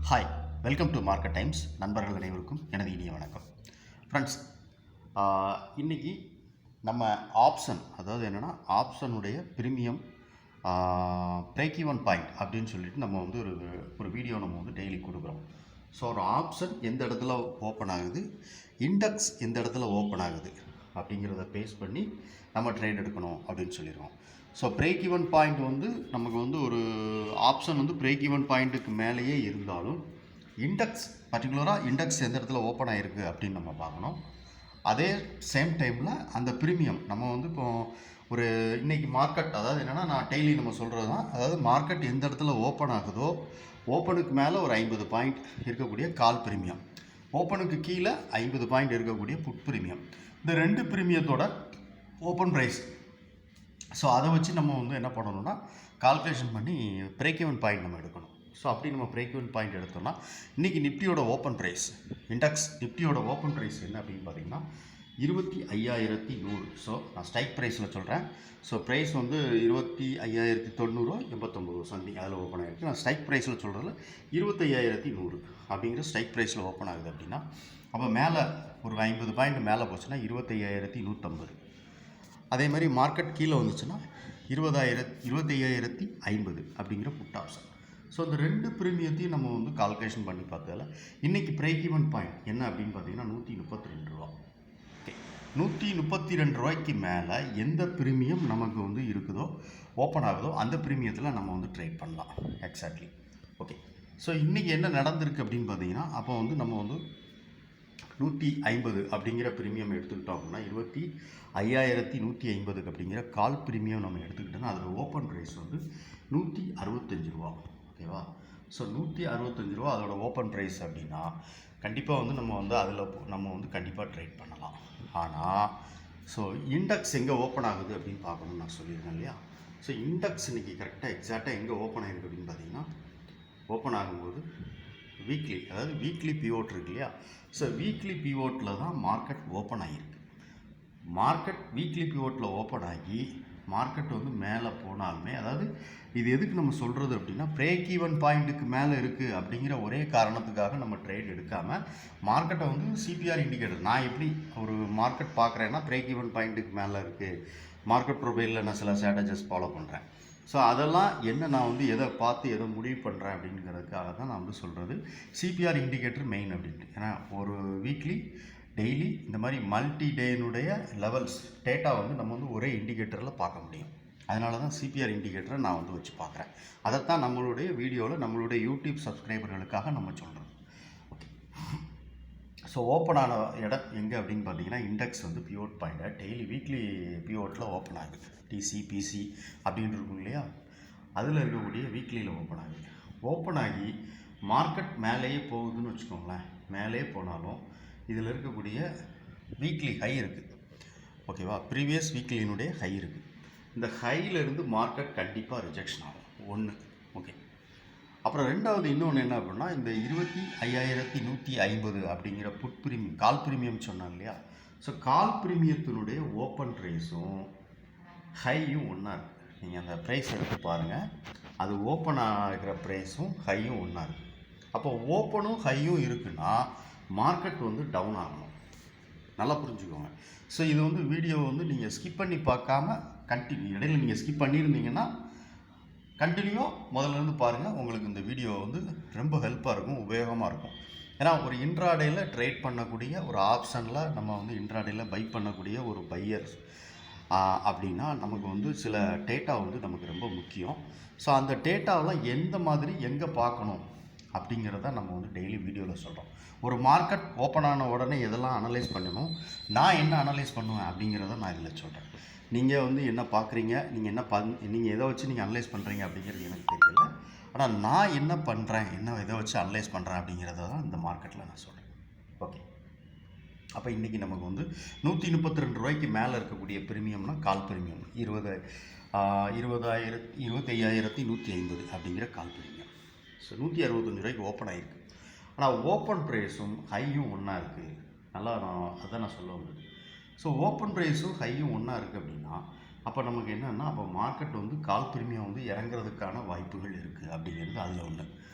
Hi, welcome to market times. நண்பர்கள் அனைவருக்கும் எனது இனிய வணக்கம். ஃப்ரெண்ட்ஸ், இன்றைக்கி நம்ம ஆப்ஷன், அதாவது என்னென்னா ஆப்ஷனுடைய ப்ரீமியம் பிரேக் ஈவன் பாயிண்ட் அப்படின்னு சொல்லிட்டு நம்ம வந்து ஒரு வீடியோ நம்ம வந்து டெய்லி கொடுக்குறோம். ஸோ ஒரு ஆப்ஷன் எந்த இடத்துல ஓப்பன் ஆகுது, இண்டெக்ஸ் எந்த இடத்துல ஓப்பன் ஆகுது அப்படிங்கிறத பேஸ் பண்ணி நம்ம ட்ரேட் எடுக்கணும் அப்படின்னு சொல்லிடுவோம். ஸோ பிரேக் ஈவன் பாயிண்ட் வந்து நமக்கு வந்து ஒரு ஆப்ஷன் வந்து பிரேக் ஈவன் பாயிண்ட்டுக்கு மேலேயே இருந்தாலும் இண்டெக்ஸ் பர்டிகுலராக இண்டெக்ஸ் எந்த இடத்துல ஓப்பன் ஆகிருக்கு அப்படின்னு நம்ம பார்க்கணும். அதே சேம் டைமில் அந்த ப்ரீமியம் நம்ம வந்து இப்போ ஒரு இன்றைக்கி மார்க்கெட், அதாவது என்னென்னா நான் டெய்லி நம்ம சொல்கிறது தான், அதாவது மார்க்கெட் எந்த இடத்துல ஓப்பன் ஆகுதோ ஓப்பனுக்கு மேலே ஒரு 50 பாயிண்ட் இருக்கக்கூடிய கால் ப்ரீமியம், ஓப்பனுக்கு கீழே 50 பாயிண்ட் இருக்கக்கூடிய புட் ப்ரீமியம், இந்த ரெண்டு ப்ரீமியத்தோட ஓப்பன் ப்ரைஸ். ஸோ அதை வச்சு நம்ம வந்து என்ன பண்ணணும்னா கால்குலேஷன் பண்ணி பிரேக் ஈவன் பாயிண்ட் நம்ம எடுக்கணும். ஸோ அப்படி நம்ம பிரேக் ஈவன் பாயிண்ட் எடுத்தோம்னா இன்றைக்கி நிஃப்டியோட ஓப்பன் ப்ரைஸ், இண்டெக்ஸ் நிஃப்டியோட ஓப்பன் ப்ரைஸ் என்ன அப்படின்னு பார்த்தீங்கன்னா 25,100. ஸோ நான் ஸ்ட்ரைக் ப்ரைஸில் சொல்கிறேன். ஸோ ப்ரைஸ் வந்து 25,989 சம்திங் அதில் ஓப்பன் ஆகிருக்கு. நான் ஸ்ட்ரைக் ப்ரைஸில் சொல்கிறதுல 25,100 அப்படிங்கிற ஸ்ட்ரைக் ப்ரைஸில் ஓப்பன் ஆகுது அப்படின்னா அப்போ மேலே ஒரு 50 பாயிண்ட் மேலே போச்சுன்னா 25,150. அதே மாதிரி மார்க்கெட் கீழே வந்துச்சுன்னா 25,050 அப்படிங்கிற புட் ஆப்ஷன். ஸோ இந்த ரெண்டு ப்ரீமியத்தையும் நம்ம வந்து கால்குலேஷன் பண்ணி பார்த்ததில் இன்றைக்கி பிரேக் ஈவன் பாயிண்ட் என்ன அப்படின்னு பார்த்தீங்கன்னா 132 ரூபா. ஓகே, 132 ரூபாய்க்கு மேலே எந்த ப்ரீமியம் நமக்கு வந்து இருக்குதோ ஓப்பன் ஆகுதோ அந்த ப்ரீமியத்தில் நம்ம வந்து ட்ரேட் பண்ணலாம். எக்ஸாக்ட்லி. ஓகே, ஸோ இன்றைக்கி என்ன நடந்திருக்கு அப்படின்னு பார்த்தீங்கன்னா அப்போ வந்து நம்ம வந்து 150 அப்படிங்கிற ப்ரீமியம் எடுத்துக்கிட்டோம் அப்படின்னா 25,150 அப்படிங்கிற கால் ப்ரீமியம் நம்ம எடுத்துக்கிட்டோம்னா அதில் ஓப்பன் ப்ரைஸ் வந்து 165 ரூபா. ஓகேவா? ஸோ 165 ரூபா அதோட ஓப்பன் ப்ரைஸ் அப்படின்னா கண்டிப்பாக வந்து அதில் நம்ம வந்து கண்டிப்பாக ட்ரேட் பண்ணலாம். ஆனால் ஸோ இண்டெக்ஸ் எங்கே ஓப்பன் ஆகுது அப்படின்னு பார்க்கணும்னு நான் சொல்லியிருக்கேன் இல்லையா? ஸோ இண்டெக்ஸ் இன்றைக்கி கரெக்டாக எக்ஸாக்டாக எங்கே ஓப்பன் ஆகிருக்கு அப்படின்னு பார்த்தீங்கன்னா ஓப்பன் ஆகும்போது வீக்லி, அதாவது வீக்லி பிவோட் இருக்கு இல்லையா? ஸோ வீக்லி பிவோட்டில் தான் மார்க்கெட் ஓப்பன் ஆகியிருக்கு. மார்க்கெட் வீக்லி பிவோட்டில் ஓப்பன் ஆகி மார்க்கெட் வந்து மேலே போனாலுமே, அதாவது இது எதுக்கு நம்ம சொல்கிறது அப்படின்னா பிரேக் ஈவன் பாயிண்ட்டுக்கு மேலே இருக்குது அப்படிங்கிற ஒரே காரணத்துக்காக நம்ம ட்ரேட் எடுக்காமல் மார்க்கெட்டை வந்து சிபிஆர் இண்டிகேட்டர், நான் எப்படி ஒரு மார்க்கெட் பார்க்குறேன்னா பிரேக் ஈவன் பாயிண்ட்டுக்கு மேலே இருக்குது, மார்க்கெட் ப்ரொஃபைலில் நான் சில ஸ்ட்ராட்டஜிஸ் ஃபாலோ பண்ணுறேன். ஸோ அதெல்லாம் என்ன நான் வந்து எதை பார்த்து எதை முடிவு பண்ணுறேன் அப்படிங்கிறதுக்காக தான் நான் வந்து சொல்கிறது சிபிஆர் இண்டிகேட்டர் மெயின் அப்படின்ட்டு. ஏன்னா ஒரு வீக்லி டெய்லி இந்த மாதிரி மல்டி டேனுடைய லெவல்ஸ் டேட்டா வந்து நம்ம வந்து ஒரே இண்டிகேட்டரில் பார்க்க முடியும். அதனால தான் சிபிஆர் இண்டிகேட்டரை நான் வந்து வச்சு பார்க்குறேன். அதைத்தான் நம்மளுடைய வீடியோவில் நம்மளுடைய யூடியூப் சப்ஸ்கிரைபர்களுக்காக நம்ம சொல்கிறோம். ஓகே, ஸோ ஓப்பன் ஆன இடம் எங்கே அப்படின்னு பார்த்தீங்கன்னா இண்டெக்ஸ் வந்து பிவோட் பாயிண்ட்டை டெய்லி வீக்லி பிவோட்டில் ஓப்பன் ஆகுது. டிசி பிசி அப்படின்னு இருக்கும் இல்லையா? அதில் இருக்கக்கூடிய வீக்லியில் ஓப்பன் ஆகுது. ஓப்பன் ஆகி மார்க்கெட் மேலேயே போகுதுன்னு வச்சுக்கோங்களேன். மேலேயே போனாலும் இதில் இருக்கக்கூடிய வீக்லி ஹை இருக்குது. ஓகேவா? ப்ரீவியஸ் வீக்லியினுடைய ஹை இருக்குது. இந்த ஹையிலேருந்து மார்க்கெட் கண்டிப்பாக ரிஜெக்ஷன் ஆகும். ஒன்று. ஓகே, அப்புறம் ரெண்டாவது இன்னொன்று என்ன அப்படின்னா இந்த 25,150 அப்படிங்கிற புட் ப்ரீமியம் கால் ப்ரீமியம் சொன்னாங்க இல்லையா? ஸோ கால் ப்ரீமியத்தினுடைய ஓப்பன் ப்ரைஸும் ஹையும் ஒன்றா இருக்குது. நீங்கள் அந்த ப்ரைஸ் எடுத்து பாருங்கள், அது ஓப்பன் ஆகிற ப்ரைஸும் ஹையும் ஒன்றா இருக்குது. அப்போ ஓப்பனும் ஹையும் இருக்குன்னா மார்க்கெட் வந்து டவுன் ஆகணும். நல்லா புரிஞ்சுக்கோங்க. ஸோ இது வந்து வீடியோ வந்து நீங்கள் ஸ்கிப் பண்ணி பார்க்காம கண்டினியூ, இடையில் நீங்கள் ஸ்கிப் பண்ணியிருந்தீங்கன்னா கண்டினியூவாக முதல்லேருந்து பாருங்கள். உங்களுக்கு இந்த வீடியோ வந்து ரொம்ப ஹெல்ப்பாக இருக்கும், உபயோகமாக இருக்கும். ஏன்னா ஒரு இன்ட்ராடேயில் ட்ரேட் பண்ணக்கூடிய ஒரு ஆப்ஷனில் நம்ம வந்து இன்ட்ராடேயில் பை பண்ணக்கூடிய ஒரு பையர் அப்படின்னா நமக்கு வந்து சில டேட்டா வந்து நமக்கு ரொம்ப முக்கியம். ஸோ அந்த டேட்டாவெலாம் எந்த மாதிரி எங்கே பார்க்கணும் அப்படிங்கிறத நம்ம வந்து டெய்லி வீடியோவில் சொல்கிறோம். ஒரு மார்க்கெட் ஓப்பன் ஆன உடனே எதெல்லாம் அனலைஸ் பண்ணணும், நான் என்ன அனலைஸ் பண்ணுவேன் அப்படிங்கிறத நான் இதில் சொல்கிறேன். நீங்கள் வந்து என்ன பார்க்குறீங்க, நீங்கள் எதை வச்சு நீங்கள் அனலைஸ் பண்ணுறீங்க அப்படிங்கிறது எனக்கு தெரியல. ஆனால் நான் என்ன பண்ணுறேன், எதை வச்சு அனலைஸ் பண்ணுறேன் அப்படிங்கிறத தான் இந்த மார்க்கெட்டில் நான் சொல்கிறேன். ஓகே, அப்போ இன்றைக்கி நமக்கு வந்து 132 ரூபாய்க்கு மேலே இருக்கக்கூடிய ப்ரீமியம்னா கால் ப்ரீமியம் 25,150 அப்படிங்கிற கால் ப்ரீமியம். ஸோ 165 ரூபாய்க்கு ஓப்பன் ஆகிருக்கு. ஆனால் ஓப்பன் ப்ரைஸும் ஹையும் ஒன்றா இருக்குது. நல்லா அதான் நான் சொல்ல வந்தது. ஸோ ஓப்பன் ப்ரைஸும் ஹையும் ஒன்றா இருக்குது அப்படின்னா அப்போ நமக்கு என்னென்னா அப்போ மார்க்கெட் வந்து கால் ப்ரீமியம் வந்து இறங்குறதுக்கான வாய்ப்புகள் இருக்குது அப்படிங்கிறது அதில் ஒன்று.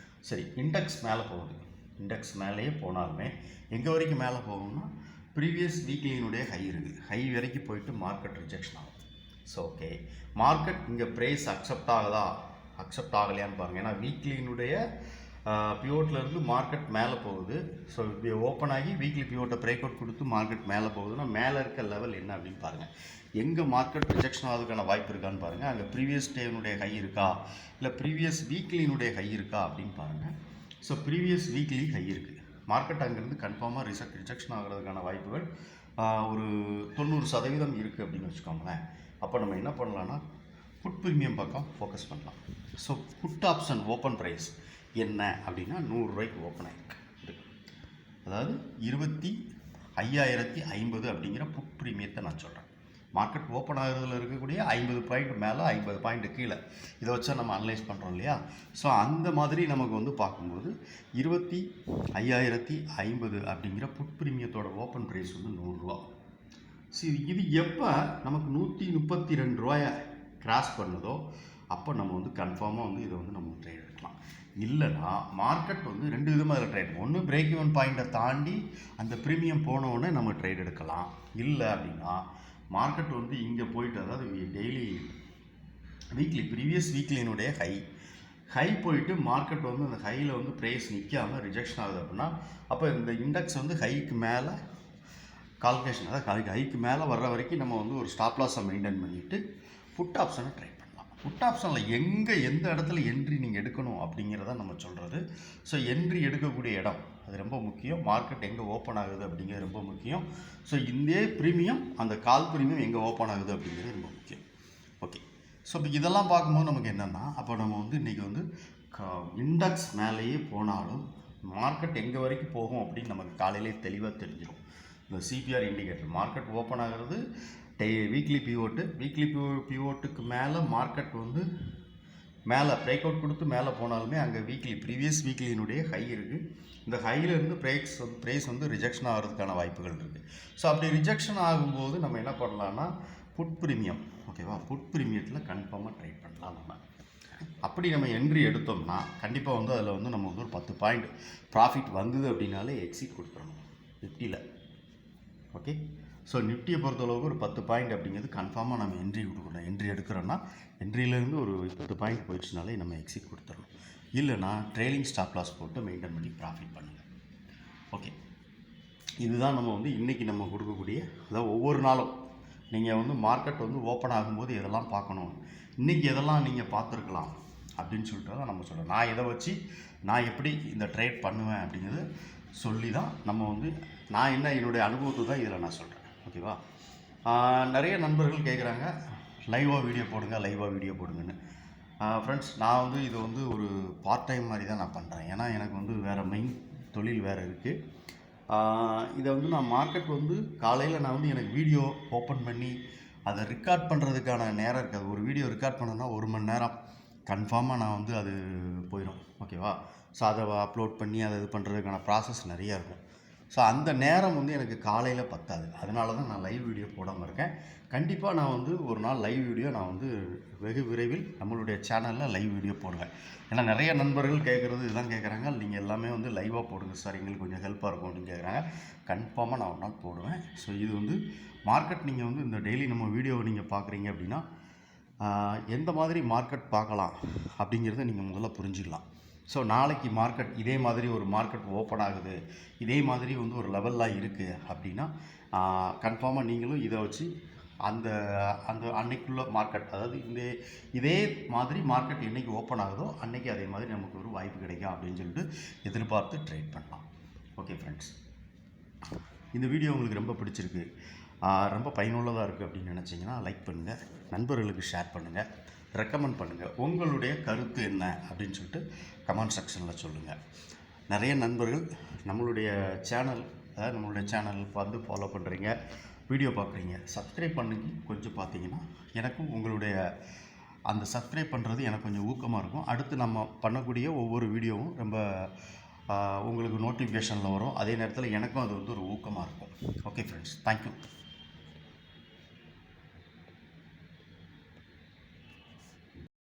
சரி, இண்டெக்ஸ் மேலே போகுது. இண்டெக்ஸ் மேலேயே போனாலுமே எங்கே வரைக்கும் மேலே போகும்னா ப்ரீவியஸ் வீக்லியினுடைய ஹை இருக்குது. ஹை வரைக்கும் போயிட்டு மார்க்கெட் ரிஜெக்ஷன் ஆகும். ஸோ ஓகே, மார்க்கெட் இங்கே ப்ரைஸ் அக்செப்ட் ஆகுதா அக்செப்ட் ஆகலையான்னு பாருங்கள். ஏன்னா வீக்லியினுடைய பிவோட்லேருந்து மார்க்கெட் மேலே போகுது. ஸோ இப்படி ஓப்பன் ஆகி வீக்லி பிவோட்டை பிரேக் அவுட் கொடுத்து மார்க்கெட் மேலே போகுதுன்னா மேலே இருக்க லெவல் என்ன அப்படின்னு பாருங்கள். எங்கே மார்க்கெட் ரிஜெக்ஷன் ஆகிறதுக்கான வாய்ப்பு இருக்கான்னு பாருங்கள். அங்கே ப்ரீவியஸ் டேனுடைய ஹை இருக்கா, இல்லை ப்ரீவியஸ் வீக்லியினுடைய ஹை இருக்கா அப்படின்னு பாருங்கள். ஸோ ப்ரீவியஸ் வீக்லி ஹை இருக்குது. மார்க்கெட் அங்கேருந்து கன்ஃபார்மாக ரிஜெக்ஷன் ஆகிறதுக்கான வாய்ப்புகள் ஒரு 90% இருக்குது அப்படின்னு வச்சுக்கோங்களேன். அப்போ நம்ம என்ன பண்ணலான்னா புட் ப்ரீமியம் பக்கம் ஃபோக்கஸ் பண்ணலாம். So put option open price என்ன அப்படின்னா 100 ரூபாய்க்கு ஓப்பன் ஆகிருக்கு. அதாவது 25,050 அப்படிங்கிற புட் ப்ரீமியத்தை நான் சொல்கிறேன். மார்க்கெட் ஓப்பன் ஆகிறதுல இருக்கக்கூடிய 50 பாயிண்ட் மேலே 50 பாயிண்ட் கீழே இதை வச்சா நம்ம அனலைஸ் பண்ணுறோம் இல்லையா. ஸோ அந்த மாதிரி நமக்கு வந்து பார்க்கும்போது 25,050 அப்படிங்கிற புட் ப்ரீமியத்தோட ஓப்பன் ப்ரைஸ் வந்து 100 ரூபா. சரி, இது எப்போ நமக்கு 132 ரூபாயை கிராஸ் பண்ணுதோ அப்போ நம்ம வந்து கன்ஃபார்மாக வந்து இதை வந்து நம்ம ட்ரேட் எடுக்கலாம். இல்லைனா மார்க்கெட் வந்து 2 விதமாக இதில் ட்ரேட். ஒன்று பிரேக் ஈவன் பாயிண்ட்டை தாண்டி அந்த ப்ரீமியம் போனோடனே நம்ம ட்ரேட் எடுக்கலாம். இல்லை அப்படின்னா மார்க்கெட் வந்து இங்கே போயிட்டு, அதாவது டெய்லி வீக்லி ப்ரீவியஸ் வீக்லியினுடைய ஹை போயிட்டு மார்க்கெட் வந்து அந்த ஹையில் வந்து ப்ரைஸ் நிற்காமல் ரிஜெக்ஷன் ஆகுது அப்படின்னா அப்போ இந்த இண்டெக்ஸ் வந்து ஹைக்கு மேலே கால்குலேஷன், அதாவது ஹைக்கு மேலே வர்ற வரைக்கும் நம்ம வந்து ஒரு ஸ்டாப் லாஸை மெயின்டைன் பண்ணிவிட்டு புட் ஆப்ஷனை ட்ரை பண்ணலாம். புட் ஆப்ஷனில் எந்த இடத்துல என்ட்ரி நீங்கள் எடுக்கணும் அப்படிங்கிறத நம்ம சொல்கிறது. ஸோ என்ட்ரி எடுக்கக்கூடிய இடம் அது ரொம்ப முக்கியம். மார்க்கெட் எங்கே ஓப்பன் ஆகுது அப்படிங்கிறது ரொம்ப முக்கியம். ஸோ இந்த ப்ரீமியம் அந்த கால் ப்ரீமியம் எங்கே ஓப்பன் ஆகுது அப்படிங்கிறது ரொம்ப முக்கியம். ஓகே, ஸோ இப்போ இதெல்லாம் பார்க்கும்போது நமக்கு என்னென்னா, அப்போ நம்ம வந்து இன்றைக்கி வந்து இண்டெக்ஸ் மேலேயே போனாலும் மார்க்கெட் எங்கே வரைக்கும் போகும் அப்படின்னு நமக்கு காலையிலே தெளிவாக தெரிஞ்சிடும். இந்த சிபிஆர் இண்டிகேட்டர் மார்க்கெட் ஓப்பன் ஆகிறது வீக்லி பிவோட்டுக்கு மேலே மார்க்கெட் வந்து மேலே பிரேக் அவுட் கொடுத்து மேலே போனாலுமே அங்கே ப்ரீவியஸ் வீக்லியினுடைய ஹை இருக்குது. இந்த ஹையிலேருந்து ப்ரைஸ் வந்து ரிஜெக்ஷன் ஆகிறதுக்கான வாய்ப்புகள் இருக்குது. ஸோ அப்படி ரிஜெக்ஷன் ஆகும்போது நம்ம என்ன பண்ணலான்னா புட் ப்ரீமியம், ஓகேவா, புட் ப்ரீமியத்தில் கன்ஃபார்மாக ட்ரை பண்ணலாம். நம்ம அப்படி நம்ம என்ட்ரி எடுத்தோம்னா கண்டிப்பாக வந்து அதில் வந்து நம்ம வந்து ஒரு 10 பாயிண்ட் ப்ராஃபிட் வந்தது அப்படின்னாலே எக்ஸிட் கொடுத்துடணும் நிஃப்டியில். ஓகே, ஸோ நிஃப்டியை பொறுத்தளவுக்கு ஒரு 10 பாயிண்ட் அப்படிங்கிறது கன்ஃபார்மாக நம்ம என்ட்ரி கொடுக்கணும். என்ட்ரி எடுக்கிறோன்னா என்ட்ரியிலேருந்து ஒரு 10 பாயிண்ட் போயிடுச்சுனாலே நம்ம எக்ஸிட் கொடுத்துடணும். இல்லைனா ட்ரெயிலிங் ஸ்டாப் லாஸ் போட்டு மெயின்டைன் பண்ணி ப்ராஃபிட் பண்ணுங்கள். ஓகே, இதுதான் நம்ம வந்து இன்றைக்கி நம்ம கொடுக்கக்கூடிய, அதாவது ஒவ்வொரு நாளும் நீங்கள் வந்து மார்க்கெட் வந்து ஓப்பன் ஆகும்போது எதெல்லாம் பார்க்கணும், இன்றைக்கி எதெல்லாம் நீங்கள் பார்த்துருக்கலாம் அப்படின்னு சொல்லிட்டு தான் நம்ம சொல்கிறோம். நான் இதை வச்சு நான் எப்படி இந்த ட்ரேட் பண்ணுவேன் அப்படிங்கிறது சொல்லி தான் நம்ம வந்து நான் என்னுடைய அனுபவத்தை தான் இதில் நான் சொல்கிறேன். ஓகேவா, நிறைய நண்பர்கள் கேட்குறாங்க லைவாக வீடியோ போடுங்கன்னு. ஃப்ரெண்ட்ஸ், நான் வந்து இது வந்து ஒரு பார்ட் டைம் மாதிரி தான் நான் பண்ணுறேன். ஏன்னா எனக்கு வந்து வேறு மெயின் தொழில் வேறு இருக்குது. இதை வந்து நான் மார்க்கெட் வந்து காலையில் நான் வந்து எனக்கு வீடியோ ஓப்பன் பண்ணி அதை ரெக்கார்ட் பண்ணுறதுக்கான நேரம் இருக்காது. ஒரு வீடியோ ரெக்கார்ட் பண்ணணுன்னா 1 மணி நேரம் கன்ஃபார்மாக நான் வந்து அது போயிடும். ஓகேவா, ஸோ அதை அப்லோட் பண்ணி அதை இது பண்ணுறதுக்கான ப்ராசஸ் நிறையா இருக்கும். ஸோ அந்த நேரம் வந்து எனக்கு காலையில் பத்தாது. அதனால தான் நான் லைவ் வீடியோ போடாமல் இருக்கேன். கண்டிப்பாக நான் வந்து ஒரு நாள் லைவ் வீடியோ நான் வந்து வெகு விரைவில் நம்மளுடைய சேனலில் லைவ் வீடியோ போடுவேன். ஏன்னா நிறைய நண்பர்கள் கேட்குறது இதுதான் கேட்குறாங்க, நீங்கள் எல்லாமே வந்து லைவாக போடுங்க சார், எங்களுக்கு கொஞ்சம் ஹெல்ப்பாக இருக்கும் அப்படின்னு கேட்குறாங்க. கன்ஃபார்மாக நான் ஒரு நாள் போடுவேன். ஸோ இது வந்து மார்க்கெட் நீங்கள் வந்து இந்த டெய்லி நம்ம வீடியோவை நீங்கள் பார்க்குறீங்க அப்படின்னா எந்த மாதிரி மார்க்கெட் பார்க்கலாம் அப்படிங்கிறத நீங்கள் முதல்ல புரிஞ்சுக்கலாம். ஸோ நாளைக்கு மார்க்கெட் இதே மாதிரி ஒரு மார்க்கெட் ஓப்பன் ஆகுது, இதே மாதிரி வந்து ஒரு லெவல்லாம் இருக்குது அப்படின்னா கன்ஃபார்மாக நீங்களும் இதை வச்சு அந்த அந்த அன்னைக்குள்ள மார்க்கெட், அதாவது இதே மாதிரி மார்க்கெட் என்றைக்கு ஓப்பன் ஆகுதோ அன்றைக்கி அதே மாதிரி நமக்கு ஒரு வாய்ப்பு கிடைக்கும் அப்படின்னு சொல்லிட்டு எதிர்பார்த்து ட்ரேட் பண்ணலாம். ஓகே ஃப்ரெண்ட்ஸ், இந்த வீடியோ உங்களுக்கு ரொம்ப பிடிச்சிருக்கு, ரொம்ப பயனுள்ளதாக இருக்குது அப்படின்னு நினச்சிங்கன்னா லைக் பண்ணுங்கள், நண்பர்களுக்கு ஷேர் பண்ணுங்கள், ரெக்கமெண்ட் பண்ணுங்கள். உங்களுடைய கருத்து என்ன அப்படின்னு சொல்லிட்டு கமெண்ட் செக்ஷனில் சொல்லுங்கள். நிறைய நண்பர்கள் நம்மளுடைய சேனல், அதாவது நம்மளுடைய சேனல் வந்து ஃபாலோ பண்ணுறீங்க, வீடியோ பார்க்குறீங்க, சப்ஸ்கிரைப் பண்ணி கொஞ்சம் பார்த்தீங்கன்னா எனக்கும் உங்களுடைய அந்த சப்ஸ்கிரைப் பண்ணுறது எனக்கு கொஞ்சம் ஊக்கமாக இருக்கும். அடுத்து நம்ம பண்ணக்கூடிய ஒவ்வொரு வீடியோவும் ரொம்ப உங்களுக்கு நோட்டிஃபிகேஷனில் வரும். அதே நேரத்தில் எனக்கும் அது வந்து ஒரு ஊக்கமாக இருக்கும். Okay friends, thank you.